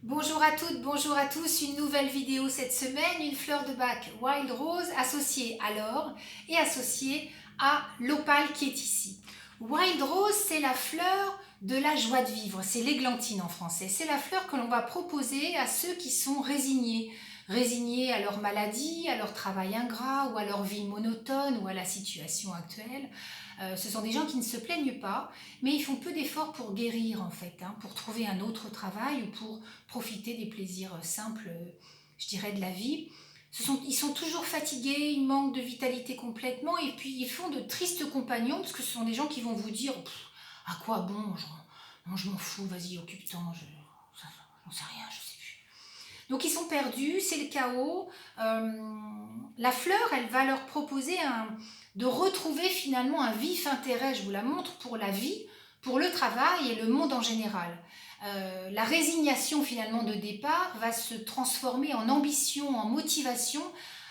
Bonjour à toutes, bonjour à tous, une nouvelle vidéo cette semaine, une fleur de bac Wild Rose associée à l'or et associée à l'opale qui est ici. Wild Rose, c'est la fleur de la joie de vivre, c'est l'églantine en français. C'est la fleur que l'on va proposer à ceux qui sont résignés à leur maladie, à leur travail ingrat ou à leur vie monotone ou à la situation actuelle. Ce sont des gens qui ne se plaignent pas, mais ils font peu d'efforts pour guérir en fait, pour trouver un autre travail ou pour profiter des plaisirs simples, je dirais, de la vie. Ils sont toujours fatigués, ils manquent de vitalité complètement et puis ils font de tristes compagnons parce que ce sont des gens qui vont vous dire à quoi bon, non, je m'en fous, vas-y, occupe-toi, j'en sais rien, je sais plus. Donc ils sont perdus, c'est le chaos. La fleur, elle va leur proposer de retrouver finalement un vif intérêt, je vous la montre, pour la vie, pour le travail et le monde en général. La résignation finalement de départ va se transformer en ambition, en motivation,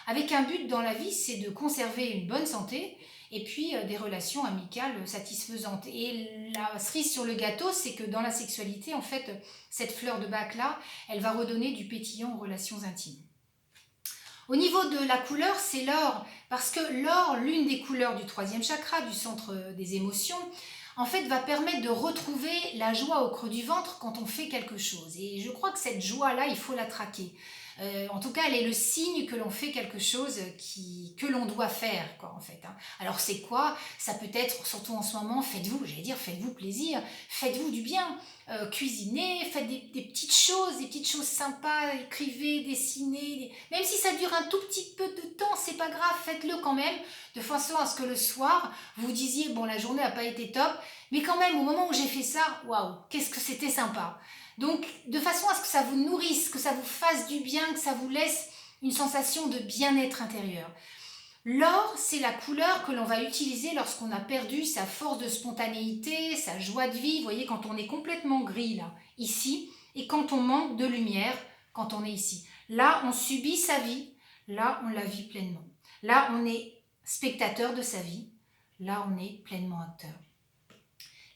avec un but dans la vie, c'est de conserver une bonne santé et puis des relations amicales satisfaisantes. Et la cerise sur le gâteau, c'est que dans la sexualité, en fait, cette fleur de bac-là, elle va redonner du pétillant aux relations intimes. Au niveau de la couleur, c'est l'or, parce que l'or, l'une des couleurs du troisième chakra, du centre des émotions, en fait, va permettre de retrouver la joie au creux du ventre quand on fait quelque chose. Et je crois que cette joie-là, il faut la traquer. En tout cas, elle est le signe que l'on fait quelque chose que l'on doit faire, quoi, en fait. Alors, c'est quoi? Ça peut être, surtout en ce moment, faites-vous plaisir, faites-vous du bien. Cuisinez, faites des petites choses sympas, écrivez, dessinez. Même si ça dure un tout petit peu de temps, c'est pas grave, faites-le quand même, de façon à ce que le soir, vous disiez, bon, la journée n'a pas été top, mais quand même, au moment où j'ai fait ça, waouh, qu'est-ce que c'était sympa. Donc, de façon à ce que ça vous nourrisse, que ça vous fasse du bien, que ça vous laisse une sensation de bien-être intérieur. L'or, c'est la couleur que l'on va utiliser lorsqu'on a perdu sa force de spontanéité, sa joie de vie. Vous voyez, quand on est complètement gris, là, ici, et quand on manque de lumière, quand on est ici. Là, on subit sa vie, là, on la vit pleinement. Là, on est spectateur de sa vie, là, on est pleinement acteur.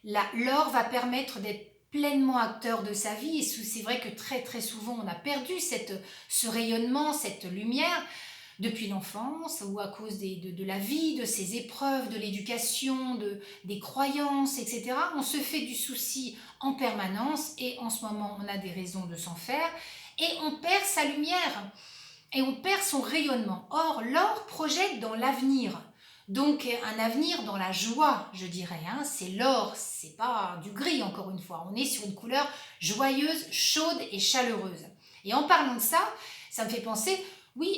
L'or va permettre d'être pleinement acteur de sa vie, et c'est vrai que très très souvent on a perdu ce rayonnement, cette lumière depuis l'enfance ou à cause de la vie, de ses épreuves, de l'éducation, des croyances, etc. On se fait du souci en permanence et en ce moment on a des raisons de s'en faire et on perd sa lumière et on perd son rayonnement. Or, l'or projette dans l'avenir. Donc un avenir dans la joie, je dirais. C'est l'or, c'est pas du gris encore une fois. On est sur une couleur joyeuse, chaude et chaleureuse. Et en parlant de ça, ça me fait penser, oui,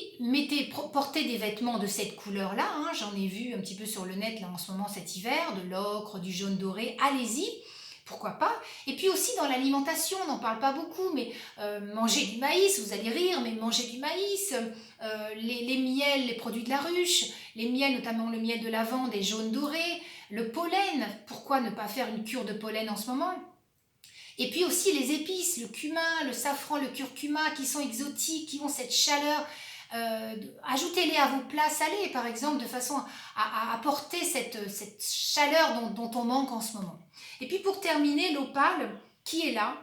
portez des vêtements de cette couleur-là. J'en ai vu un petit peu sur le net là en ce moment cet hiver, de l'ocre, du jaune doré. Allez-y. Pourquoi pas? Et puis aussi dans l'alimentation, on n'en parle pas beaucoup, mais manger du maïs, vous allez rire, mais manger du maïs, les miels, les produits de la ruche, les miels, notamment le miel de lavande et jaune doré, le pollen, pourquoi ne pas faire une cure de pollen en ce moment? Et puis aussi les épices, le cumin, le safran, le curcuma, qui sont exotiques, qui ont cette chaleur. Ajoutez-les à vos plats salés, par exemple, de façon à apporter cette chaleur dont on manque en ce moment. Et puis pour terminer, l'opale, qui est là,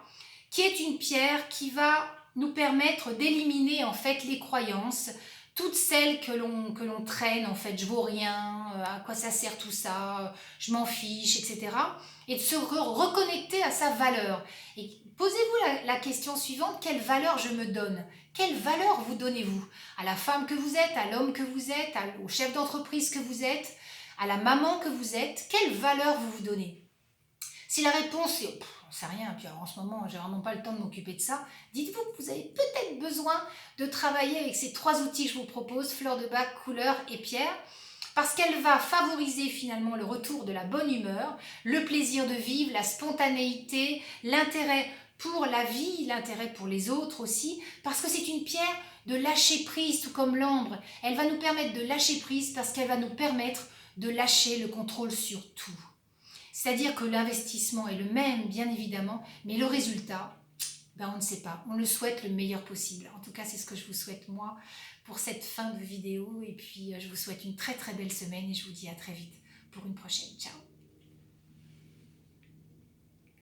qui est une pierre qui va nous permettre d'éliminer en fait les croyances, toutes celles que l'on traîne, en fait, je vaux rien, à quoi ça sert tout ça, je m'en fiche, etc. Et de se reconnecter à sa valeur. Et posez-vous la question suivante, quelle valeur je me donne? Quelle valeur vous donnez-vous? À la femme que vous êtes, à l'homme que vous êtes, au chef d'entreprise que vous êtes, à la maman que vous êtes? Quelle valeur vous vous donnez? Si la réponse est « on sait rien, puis en ce moment j'ai vraiment pas le temps de m'occuper de ça », dites-vous que vous avez peut-être besoin de travailler avec ces 3 outils que je vous propose, fleur de bac, couleur et pierre, parce qu'elle va favoriser finalement le retour de la bonne humeur, le plaisir de vivre, la spontanéité, l'intérêt pour la vie, l'intérêt pour les autres aussi, parce que c'est une pierre de lâcher prise, tout comme l'ambre. Elle va nous permettre de lâcher prise parce qu'elle va nous permettre de lâcher le contrôle sur tout. C'est-à-dire que l'investissement est le même, bien évidemment, mais le résultat, on ne sait pas. On le souhaite le meilleur possible. En tout cas, c'est ce que je vous souhaite, moi, pour cette fin de vidéo. Et puis, je vous souhaite une très très belle semaine et je vous dis à très vite pour une prochaine. Ciao!